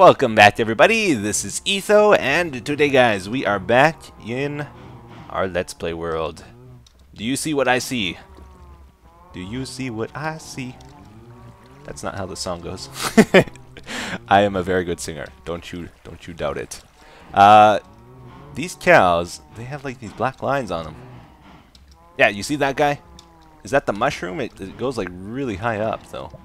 Welcome back everybody, this is Etho, and today guys, we are back in our Let's Play world. Do you see what I see? Do you see what I see? That's not how the song goes. I am a very good singer, don't you doubt it. These cows, they have like these black lines on them. Yeah, you see that guy? Is that the mushroom? It goes like really high up though.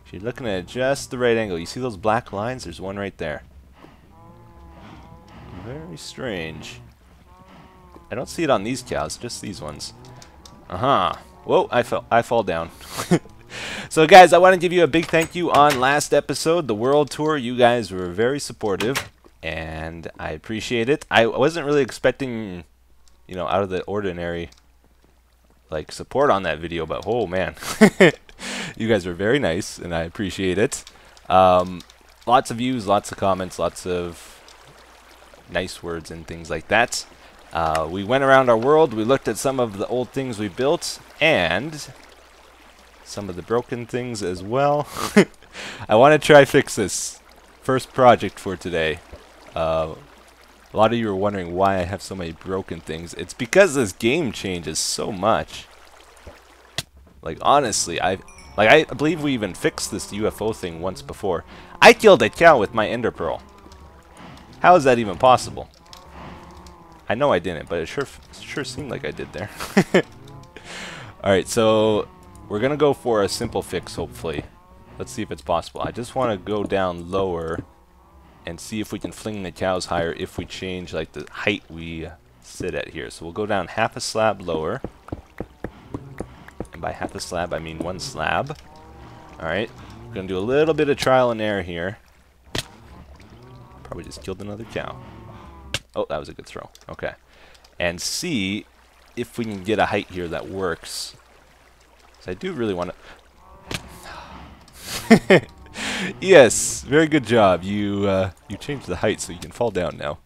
If you're looking at just the right angle, you see those black lines? There's one right there. Very strange. I don't see it on these cows, just these ones. Whoa, I fall down. So guys, I want to give you a big thank you on last episode, the world tour. You guys were very supportive, and I appreciate it. I wasn't really expecting, you know, out of the ordinary, like, support on that video, but oh man. You guys are very nice, and I appreciate it. Lots of views, lots of comments, lots of nice words and things like that. We went around our world, we looked at some of the old things we built, and some of the broken things as well. I want to try fix this. First project for today. A lot of you are wondering why I have so many broken things. It's because this game changes so much. Like, honestly, I believe we even fixed this UFO thing once before. I killed a cow with my ender pearl. How is that even possible? I know I didn't, but it sure seemed like I did there. Alright, so we're gonna go for a simple fix, hopefully. Let's see if it's possible. I just want to go down lower and see if we can fling the cows higher if we change like the height we sit at here. So we'll go down half a slab lower. By half a slab, I mean one slab. Alright, we're going to do a little bit of trial and error here. Probably just killed another cow. Oh, that was a good throw. Okay. And see if we can get a height here that works. So I do really want to... Yes, very good job. You changed the height so you can fall down now.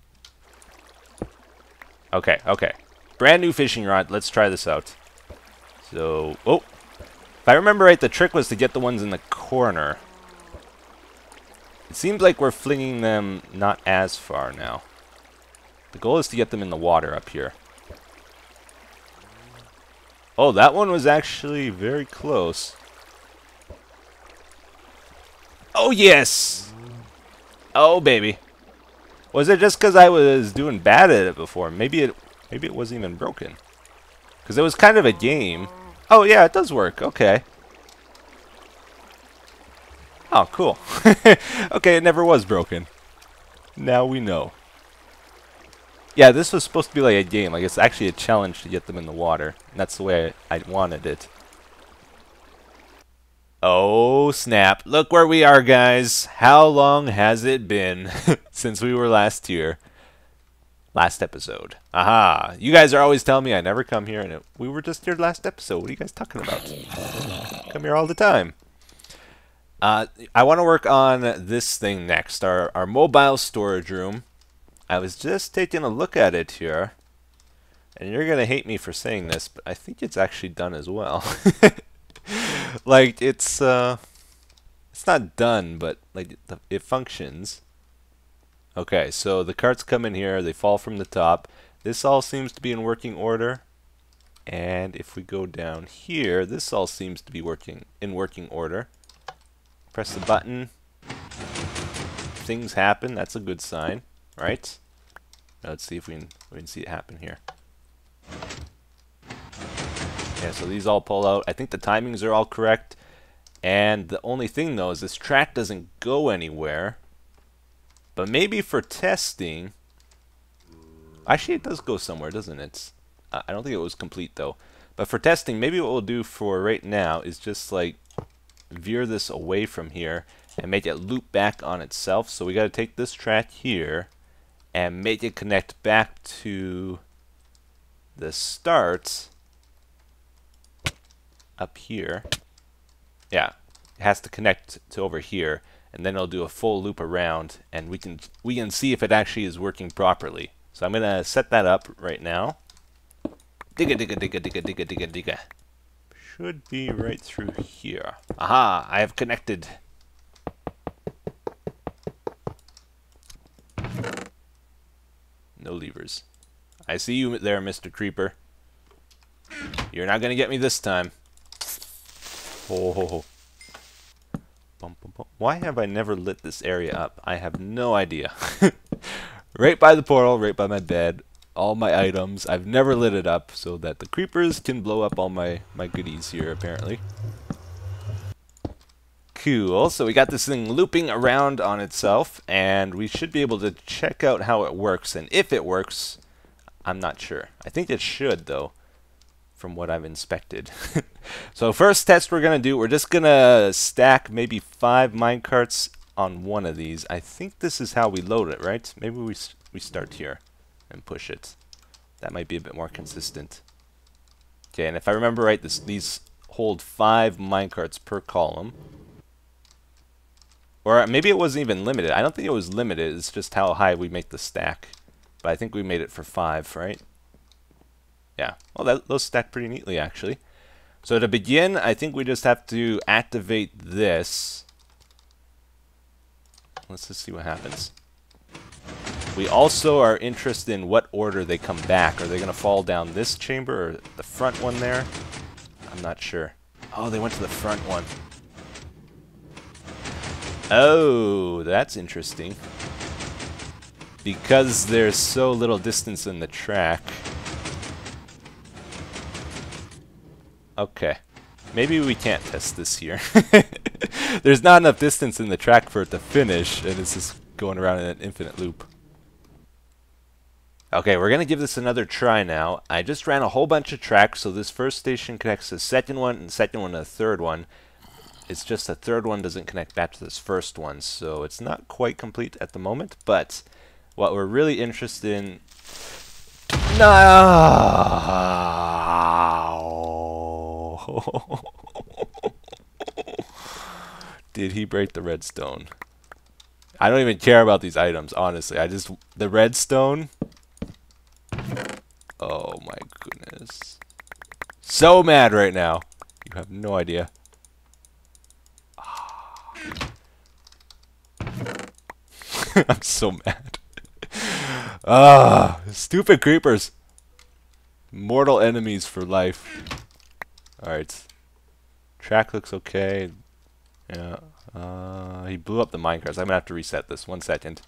Okay, okay. Brand new fishing rod. Let's try this out. So, oh, if I remember right, the trick was to get the ones in the corner. It seems like we're flinging them not as far now. The goal is to get them in the water up here. Oh, that one was actually very close. Oh, yes! Oh, baby. Was it just because I was doing bad at it before? Maybe it wasn't even broken. Because it was kind of a game. Oh, yeah, it does work. Okay. Oh, cool. Okay, it never was broken. Now we know. Yeah, this was supposed to be like a game. Like, it's actually a challenge to get them in the water. And that's the way I wanted it. Oh, snap. Look where we are, guys. How long has it been since we were last here? Last episode. Aha! You guys are always telling me I never come here, and we were just here last episode. What are you guys talking about? Come here all the time. I want to work on this thing next, our mobile storage room. I was just taking a look at it here, and you're going to hate me for saying this, but I think it's actually done as well. Like, it's not done, but like it functions. Okay, so the carts come in here, they fall from the top. This all seems to be in working order. And if we go down here, this all seems to be in working order. Press the button. Things happen, that's a good sign, right? Now let's see if we can see it happen here. Yeah, so these all pull out. I think the timings are all correct. And the only thing though is this track doesn't go anywhere. But maybe for testing... Actually, it does go somewhere, doesn't it? I don't think it was complete, though. But for testing, maybe what we'll do for right now is just, like, veer this away from here and make it loop back on itself. So we got to take this track here and make it connect back to the start up here. Yeah, it has to connect to over here. And then it'll do a full loop around, and we can see if it actually is working properly. So I'm gonna set that up right now. Digga digga digga digga digga digga digga. Should be right through here. Aha! I have connected. No levers. I see you there, Mr. Creeper. You're not gonna get me this time. Oh, ho, ho. Bum, bum, bum. Why have I never lit this area up? I have no idea. Right by the portal, right by my bed, all my items. I've never lit it up so that the creepers can blow up all my goodies here, apparently. Cool. So we got this thing looping around on itself, and we should be able to check out how it works. And if it works, I'm not sure. I think it should, though, from what I've inspected. So first test we're going to do, we're just going to stack maybe 5 minecarts on one of these. I think this is how we load it, right? Maybe we start here and push it. That might be a bit more consistent. Okay, and if I remember right, these hold 5 minecarts per column. Or maybe it wasn't even limited. I don't think it was limited. It's just how high we make the stack. But I think we made it for 5, right? Yeah. Well, those stack pretty neatly, actually. So to begin, I think we just have to activate this. Let's just see what happens. We also are interested in what order they come back. Are they going to fall down this chamber or the front one there? I'm not sure. Oh, they went to the front one. Oh, that's interesting. Because there's so little distance in the track. Okay. Maybe we can't test this here. There's not enough distance in the track for it to finish, and it's just going around in an infinite loop. Okay, we're going to give this another try now. I just ran a whole bunch of tracks, so this first station connects to the second one, and the second one to the third one. It's just the third one doesn't connect back to this first one, so it's not quite complete at the moment, but what we're really interested in... No! Did he break the redstone? I don't even care about these items, honestly. The redstone... Oh my goodness. So mad right now. You have no idea. I'm so mad. Stupid creepers. Mortal enemies for life. Alright. Track looks okay. Yeah. He blew up the minecarts. I'm gonna have to reset this. 1 second.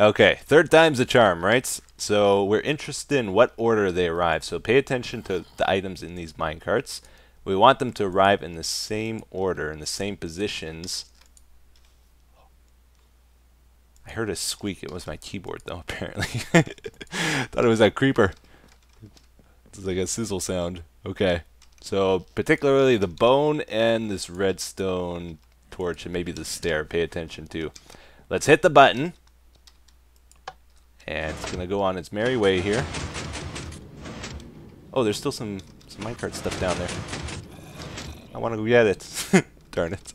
Okay, third time's the charm, right? So we're interested in what order they arrive. So pay attention to the items in these minecarts. We want them to arrive in the same order, in the same positions. I heard a squeak. It was my keyboard, though, apparently. Thought it was that creeper. It's like a sizzle sound. Okay. So, particularly the bone and this redstone torch and maybe the stair, pay attention to. Let's hit the button. And it's going to go on its merry way here. Oh, there's still some minecart stuff down there. I want to go get it. Darn it.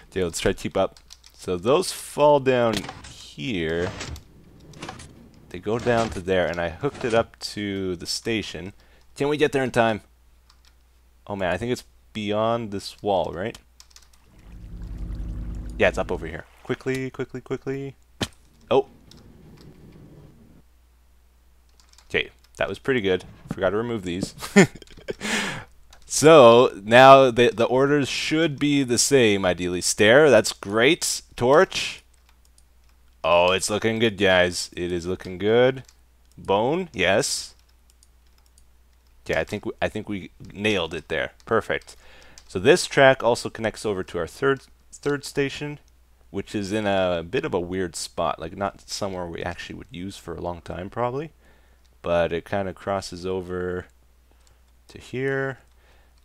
Okay, let's try to keep up. So those fall down here. They go down to there, and I hooked it up to the station. Can we get there in time? Oh man, I think it's beyond this wall, right? Yeah, it's up over here. Quickly, quickly, quickly. Oh. Okay, that was pretty good. Forgot to remove these. So, now the orders should be the same, ideally. Stair, that's great. Torch. Oh, it's looking good, guys. It is looking good. Bone, yes. Okay, I think we nailed it there. Perfect. So this track also connects over to our third station, which is in a bit of a weird spot. Like, not somewhere we actually would use for a long time, probably. But it kind of crosses over to here.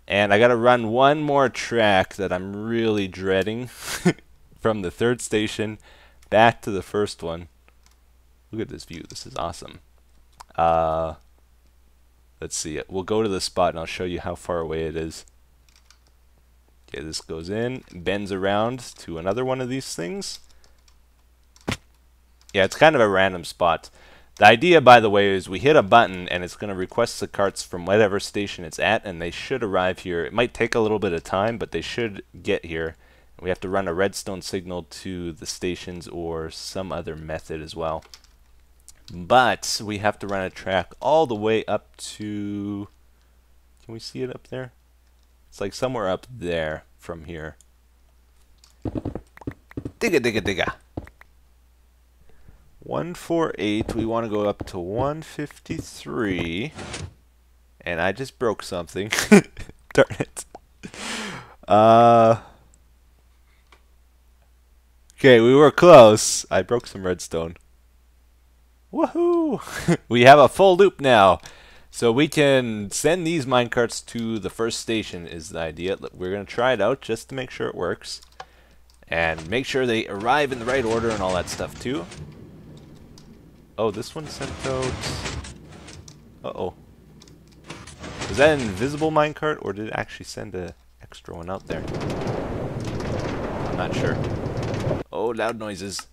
And I got to run one more track that I'm really dreading from the third station back to the first one. Look at this view. This is awesome. Let's see. We'll go to the spot and I'll show you how far away it is. Okay, this goes in, bends around to another one of these things. Yeah, it's kind of a random spot. The idea, by the way, is we hit a button and it's going to request the carts from whatever station it's at, and they should arrive here. It might take a little bit of time, but they should get here. We have to run a redstone signal to the stations or some other method as well. But we have to run a track all the way up to... Can we see it up there? It's like somewhere up there from here. Digga, digga, digga. 148. We want to go up to 153. And I just broke something. Darn it. Okay, we were close. I broke some redstone. Woohoo! We have a full loop now. So we can send these minecarts to the first station is the idea. We're going to try it out just to make sure it works. And make sure they arrive in the right order and all that stuff too. Oh, this one sent out... Uh-oh. Was that an invisible minecart or did it actually send an extra one out there? I'm not sure. Oh, loud noises.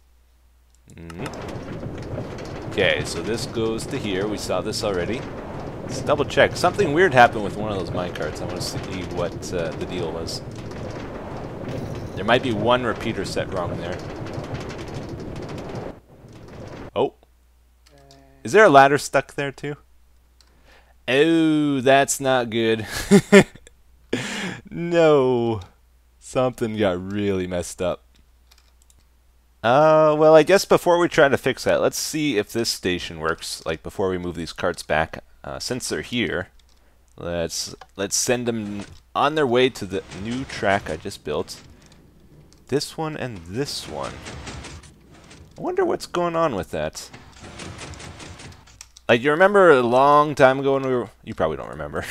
Okay, so this goes to here. We saw this already. Let's double check. Something weird happened with one of those minecarts. I want to see what the deal was. There might be one repeater set wrong there. Oh. Is there a ladder stuck there too? Oh, that's not good. No. Something got really messed up. Well, I guess before we try to fix that, let's see if this station works, like before we move these carts back. Since they're here, let's send them on their way to the new track I just built. This one and this one. I wonder what's going on with that. Like, you remember a long time ago when we were... You probably don't remember.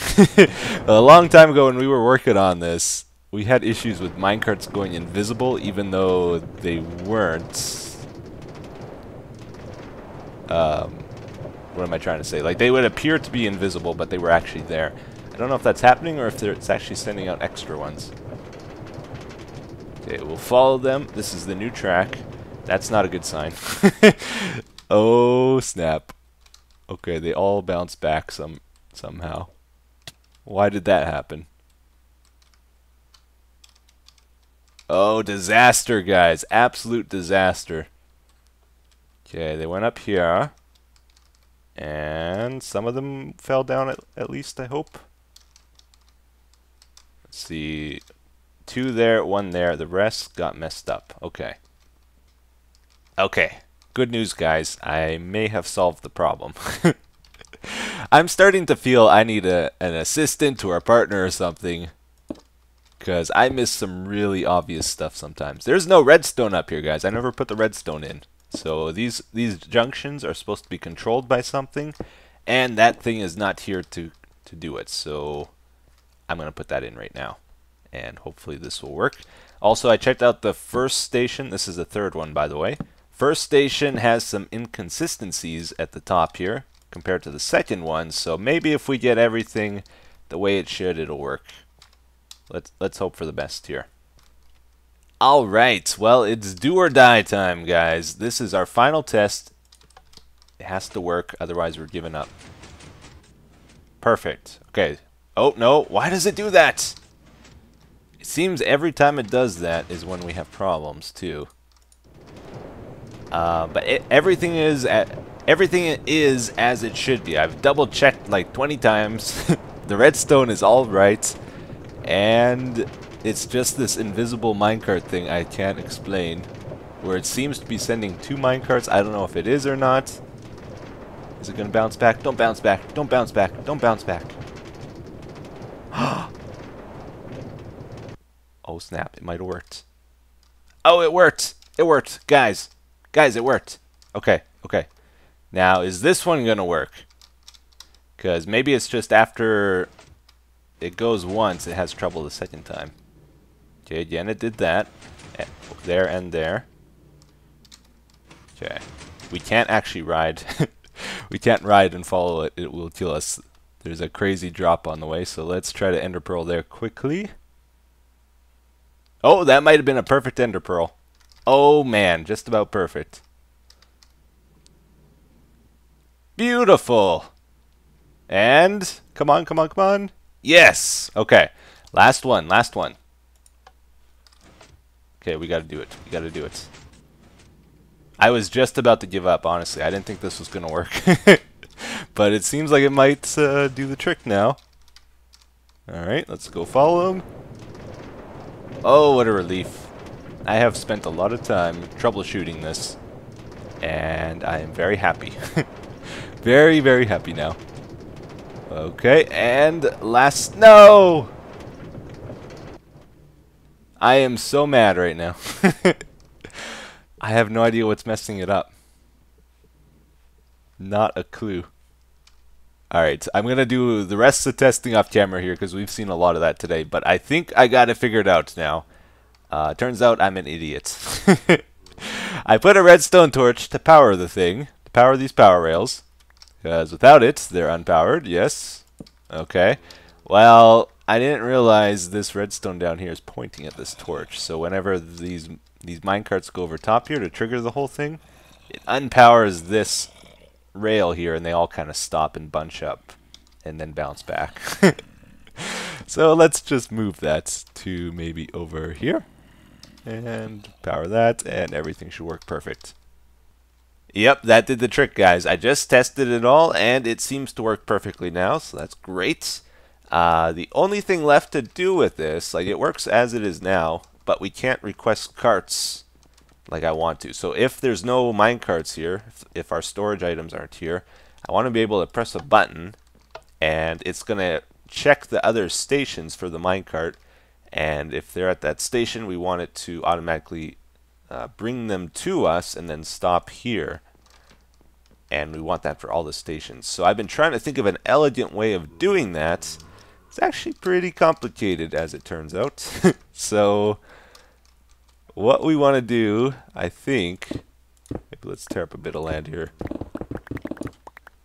A long time ago when we were working on this, we had issues with minecarts going invisible, even though they weren't. What am I trying to say? Like, they would appear to be invisible, but they were actually there. I don't know if that's happening or if it's actually sending out extra ones. Okay, we'll follow them. This is the new track. That's not a good sign. Oh, snap. Okay, they all bounce back somehow. Why did that happen? Oh, disaster, guys. Absolute disaster. Okay, they went up here. And some of them fell down at least, I hope. Let's see. 2 there, 1 there. The rest got messed up. Okay. Okay. Good news, guys. I may have solved the problem. I'm starting to feel I need an assistant or a partner or something. Because I miss some really obvious stuff sometimes. There's no redstone up here, guys. I never put the redstone in. So these junctions are supposed to be controlled by something. And that thing is not here to do it. So I'm going to put that in right now. And hopefully this will work. Also, I checked out the first station. This is the third one, by the way. First station has some inconsistencies at the top here compared to the second one. So maybe if we get everything the way it should, it'll work. Let's hope for the best here. Alright, well, it's do or die time, guys. This is our final test. It has to work, otherwise we're giving up. Perfect. Okay. Oh, no. Why does it do that? It seems every time it does that is when we have problems, too. But everything is as it should be. I've double-checked like 20 times. The redstone is all right. And it's just this invisible minecart thing I can't explain, where it seems to be sending 2 minecarts. I don't know if it is or not. Is it going to bounce back? Don't bounce back. Don't bounce back. Don't bounce back. Oh, snap. It might have worked. Oh, it worked. It worked. Guys, it worked. Okay, okay. Now, is this one going to work? Because maybe it's just after it goes once, it has trouble the second time. Okay, again, it did that. There and there. Okay. We can't actually ride. We can't ride and follow it. It will kill us. There's a crazy drop on the way, so let's try to ender pearl there quickly. Oh, that might have been a perfect ender pearl. Oh, man, just about perfect. Beautiful. And, come on, come on, come on. Yes! Okay. Last one, last one. Okay, we gotta do it. We gotta do it. I was just about to give up, honestly. I didn't think this was going to work. But it seems like it might do the trick now. Alright, let's go follow him. Oh, what a relief. I have spent a lot of time troubleshooting this. And I am very happy. Very, very happy now. Okay, and last... No! I am so mad right now. I have no idea what's messing it up. Not a clue. Alright, I'm going to do the rest of the testing off camera here because we've seen a lot of that today. But I think I got it figured out now. Turns out I'm an idiot. I put a redstone torch to power the thing. To power these power rails. Because without it, they're unpowered. Yes. Okay. Well, I didn't realize this redstone down here is pointing at this torch. So whenever these minecarts go over top here to trigger the whole thing, it unpowers this rail here, and they all kind of stop and bunch up and then bounce back. So let's just move that to maybe over here and power that, and everything should work perfect. Yep, that did the trick, guys. I just tested it all and it seems to work perfectly now, so that's great. The only thing left to do with this, like, it works as it is now, but we can't request carts like I want to. So if there's no minecarts here, if our storage items aren't here, I want to be able to press a button and it's going to check the other stations for the minecart, and if they're at that station, we want it to automatically bring them to us and then stop here. And we want that for all the stations. So I've been trying to think of an elegant way of doing that. It's actually pretty complicated, as it turns out. So what we want to do, I think, maybe let's tear up a bit of land here.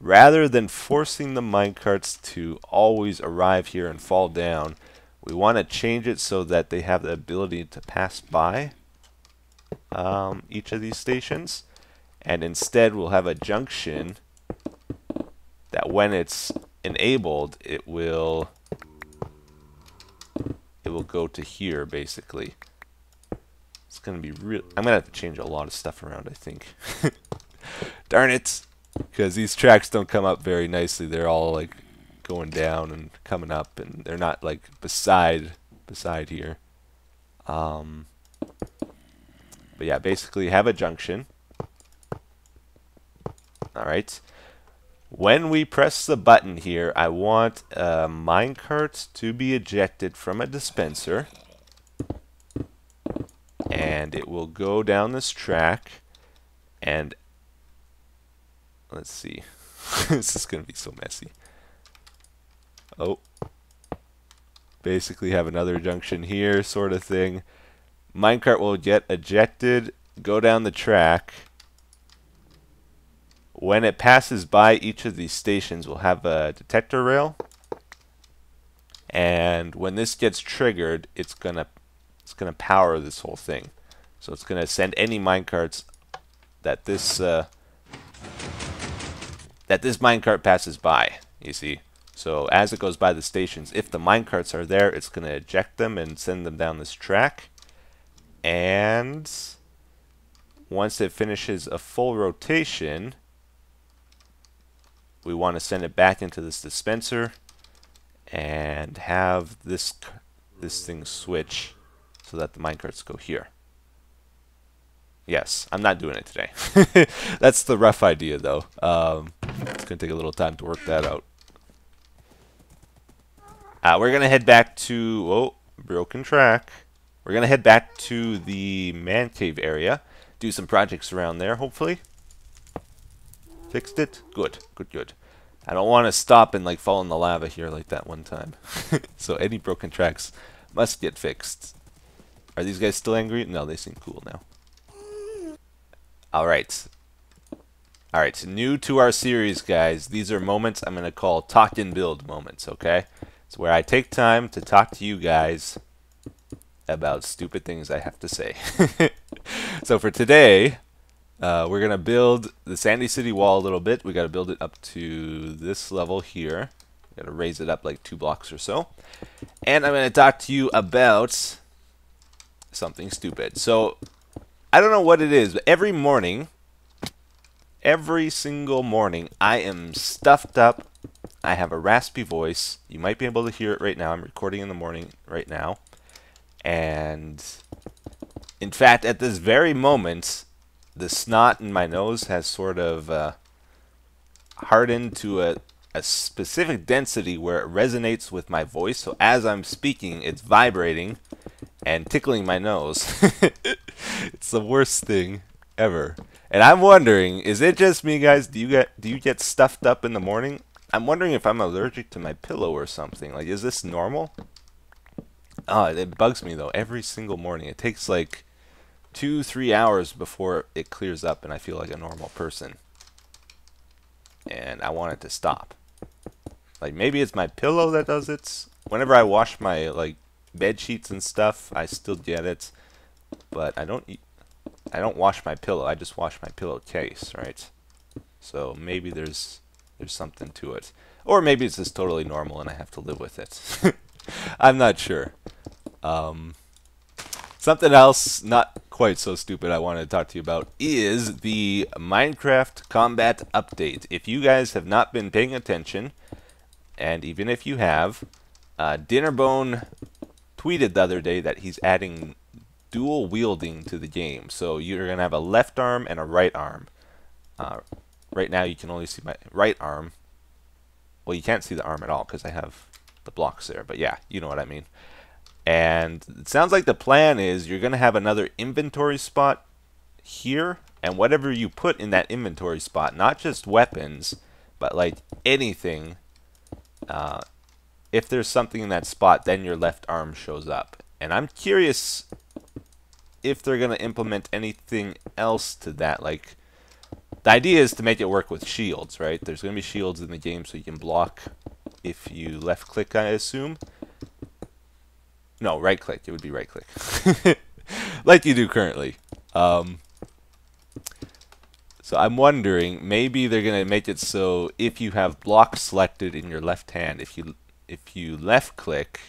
Rather than forcing the minecarts to always arrive here and fall down, we want to change it so that they have the ability to pass by each of these stations. And instead we'll have a junction that when it's enabled, it will go to here, basically. It's going to be real. I'm going to have to change a lot of stuff around, I think. Darn it! Because these tracks don't come up very nicely. They're all like going down and coming up, and they're not like beside here. But yeah, basically have a junction. Alright. When we press the button here, I want a minecart to be ejected from a dispenser. And it will go down this track. And let's see. This is going to be so messy. Oh. Basically have another junction here, sort of thing. Minecart will get ejected, go down the track. When it passes by each of these stations, we'll have a detector rail. And when this gets triggered, it's gonna power this whole thing. So it's gonna send any minecarts that this minecart passes by. You see. So as it goes by the stations, if the minecarts are there, it's gonna eject them and send them down this track. And once it finishes a full rotation, we want to send it back into this dispenser and have this thing switch so that the minecarts go here. Yes, I'm not doing it today. That's the rough idea, though. It's going to take a little time to work that out. We're going to head back to... Oh, broken track. We're going to head back to the man cave area. Do some projects around there, hopefully. Fixed it? Good, good, good. I don't want to stop and like fall in the lava here like that one time. So any broken tracks must get fixed. Are these guys still angry? No, they seem cool now. Alright. Alright, new to our series, guys. These are moments I'm going to call talk and build moments, okay? It's where I take time to talk to you guys about stupid things I have to say. So for today, we're going to build the Sandy City wall a little bit. We got to build it up to this level here. Got to raise it up like 2 blocks or so. And I'm going to talk to you about something stupid. So I don't know what it is, but every morning every single morning I am stuffed up. I have a raspy voice. You might be able to hear it right now. I'm recording in the morning right now. And in fact, at this very moment, the snot in my nose has sort of hardened to a specific density where it resonates with my voice. So as I'm speaking, it's vibrating and tickling my nose. It's the worst thing ever. And I'm wondering, is it just me, guys? Do you get stuffed up in the morning? I'm wondering if I'm allergic to my pillow or something. Like, is this normal? Oh, it bugs me though every single morning. It takes like 2-3 hours before it clears up and I feel like a normal person. And I want it to stop. Like, maybe it's my pillow that does it. Whenever I wash my like bed sheets and stuff, I still get it. But I don't wash my pillow. I just wash my pillowcase, right? So maybe there's something to it. Or maybe it's just totally normal and I have to live with it. I'm not sure. Something else, not quite so stupid, I wanted to talk to you about is the Minecraft combat update. If you guys have not been paying attention, and even if you have, Dinnerbone tweeted the other day that he's adding dual-wielding to the game. So you're going to have a left arm and a right arm. Right now you can only see my right arm. Well, you can't see the arm at all because I have the blocks there. But yeah, you know what I mean. And it sounds like the plan is you're going to have another inventory spot here. And whatever you put in that inventory spot, not just weapons, but like anything, if there's something in that spot, then your left arm shows up. And I'm curious if they're going to implement anything else to that. Like, the idea is to make it work with shields, right? There's going to be shields in the game so you can block if you left click, I assume. No, right click. It would be right click. Like you do currently. So I'm wondering, maybe they're going to make it so if you have blocks selected in your left hand, if you left click,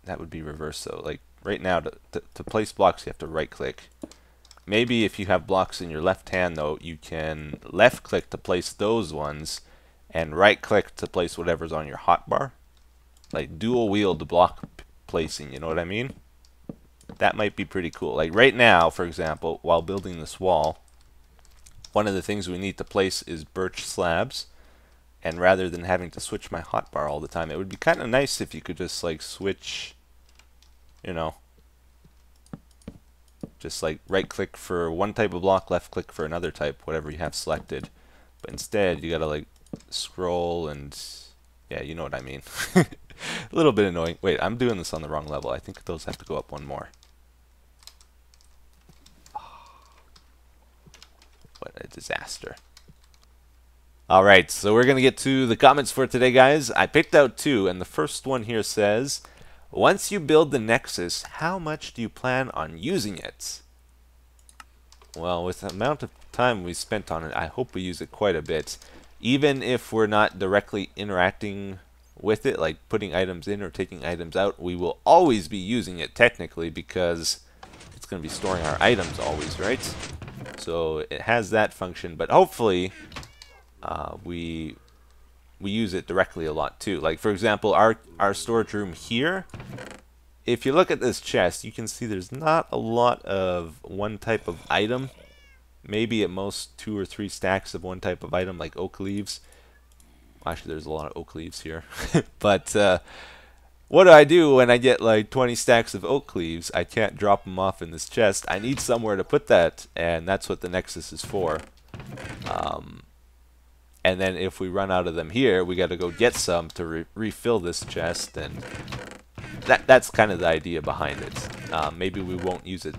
that would be reverse though. Like right now, to place blocks, you have to right click. Maybe if you have blocks in your left hand though, you can left click to place those ones and right click to place whatever's on your hotbar. Like dual wield block placing, you know what I mean? That might be pretty cool. Like right now, for example, while building this wall, one of the things we need to place is birch slabs. And rather than having to switch my hotbar all the time, it would be kind of nice if you could just like switch, you know, just like right click for one type of block, left click for another type, whatever you have selected. But instead, you gotta like scroll and, yeah, you know what I mean. A little bit annoying. Wait, I'm doing this on the wrong level. I think those have to go up one more. What a disaster. Alright, so we're going to get to the comments for today, guys. I picked out two, and the first one here says, once you build the Nexus, how much do you plan on using it? Well, with the amount of time we spent on it, I hope we use it quite a bit. Even if we're not directly interacting with it, like putting items in or taking items out, we will always be using it technically because it's going to be storing our items always, right? So it has that function, but hopefully we use it directly a lot too. Like for example, our storage room here, if you look at this chest, you can see there's not a lot of one type of item. Maybe at most 2 or 3 stacks of one type of item, like oak leaves. Actually, there's a lot of oak leaves here. But what do I do when I get like 20 stacks of oak leaves? I can't drop them off in this chest. I need somewhere to put that, and that's what the Nexus is for. And then if we run out of them here, we got to go get some to refill this chest, and that's kind of the idea behind it. Maybe we won't use it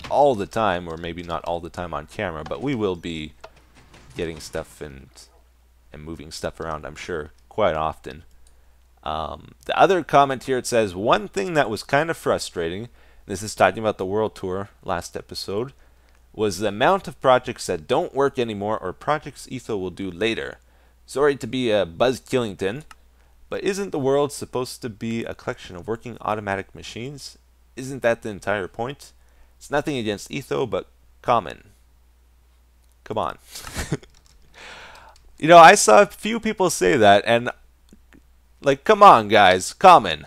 all the time, or maybe not all the time on camera, but we will be getting stuff and moving stuff around, I'm sure, quite often. The other comment here, it says, one thing that was kind of frustrating, this is talking about the World Tour last episode, was the amount of projects that don't work anymore or projects Etho will do later. Sorry to be a Buzz Killington, but isn't the world supposed to be a collection of working automatic machines? Isn't that the entire point? It's nothing against Etho, but common. Come on. You know, I saw a few people say that, and like, come on, guys, common.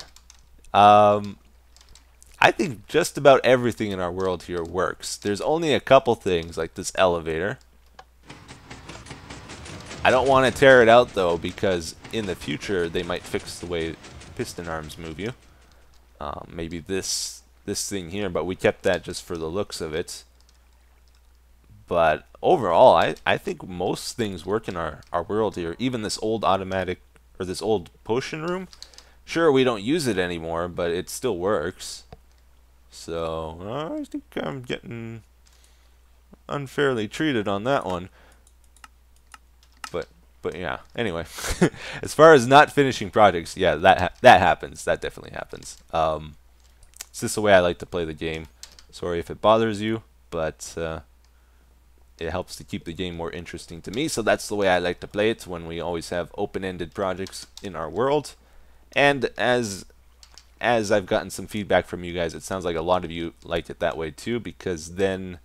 I think just about everything in our world here works. There's only a couple things, like this elevator. I don't want to tear it out, though, because in the future they might fix the way piston arms move you. Maybe this thing here, but we kept that just for the looks of it. But overall, I think most things work in our world here. Even this old automatic, or this old potion room. Sure, we don't use it anymore, but it still works. So, I think I'm getting unfairly treated on that one. But yeah, anyway. As far as not finishing projects, yeah, that happens. That definitely happens. It's just the way I like to play the game. Sorry if it bothers you, but it helps to keep the game more interesting to me. So that's the way I like to play it, when we always have open-ended projects in our world. And as I've gotten some feedback from you guys, it sounds like a lot of you like it that way too, because then,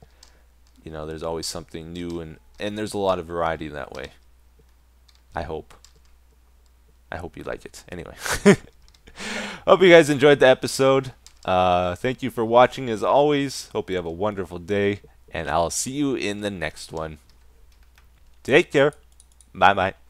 you know, there's always something new, and there's a lot of variety that way. I hope you like it. Anyway, hope you guys enjoyed the episode. Thank you for watching as always. Hope you have a wonderful day, and I'll see you in the next one. Take care. Bye bye.